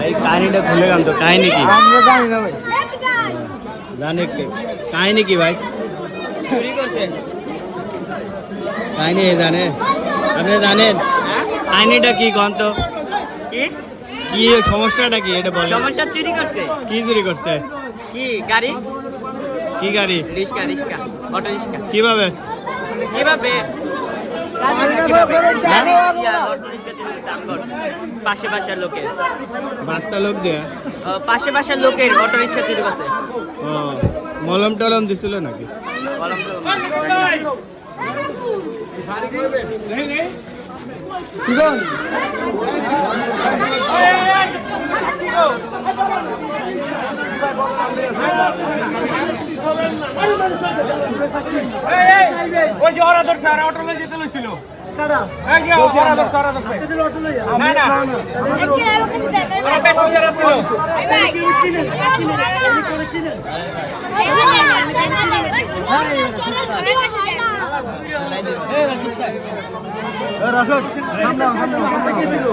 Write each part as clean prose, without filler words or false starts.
এই কাহিনীটা খুলে গান তো কাহিনী কি আমরা জানি না ভাই। জানে কি কাহিনী কি ভাই চুরি করছে। কাহিনী জানে আপনি জানেন কাহিনীটা কি কোন তো কি কি সমস্যাটা কি এটা বলেন সমস্যা? চুরি করছে। কি চুরি করছে কি গাড়ি? কি গাড়ি রিক্সা, রিক্সা, অটো রিক্সা। কিভাবে কিভাবে? পাশে বাসার লোকের, বাস্তা লোক দেয়া পাশে বাসার লোকের অটো রিক্সা চুরি করছে। ও মলম টলম দিছিল নাকি বললাম তো। ওই যে ওরা ধরছে আর অটো লয়ে যেতে লইছিল কারা এই যে ওরা ধরছে ওরা ধরছে এদের অটো লইয়া না না ওরা প্যাসেঞ্জার ছিল কি উঠিলেন আপনি করেছিলেন রাসূল সামনে সামনে গেছিল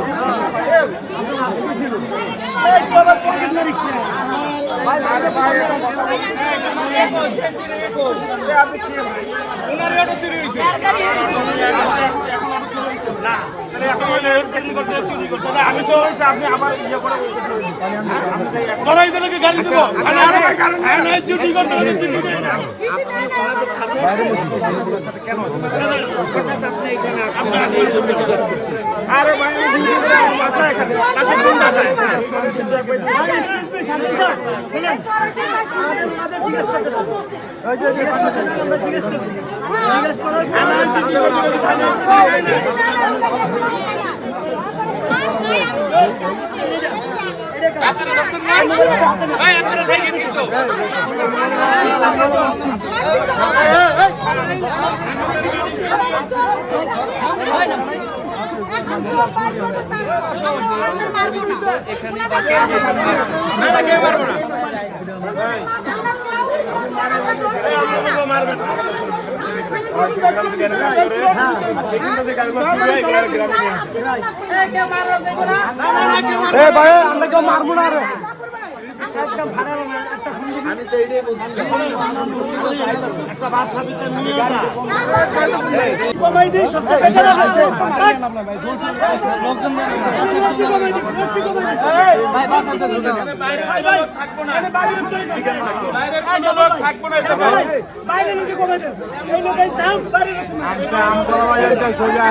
এই বাবা পকেট মারিস না ভাই আরে ভাই আপনি কি ওনার অটো চুরি হইছে না এখন চুরি করতে না আমি তো আপনি আবার ইয়ে করে ধরাই দিলে কি গাড়ি দেব আরে চুরি করতে চুরি করে না আপনি ওনাদের সাথে কেন আপনি এখানে আরে ভাই বাসা এখানে কাছে কোন বাসায় ভাই আমরা কেউ মারবো না রে আমি তো এইটাই বলছি একটা বাসা ভিতরে নিয়ে যা কমাই দিই সব টাকা লোকজন ভাই বাসা তো বাইরে ভাই থাকবো না বাইরে চলে যাবে বাইরে কোনো লোক থাকবো না বাইরে লোকে কমাই দেন এই লোকের দাম বাইরে রাখুন আম তো ভাই এটা সোজা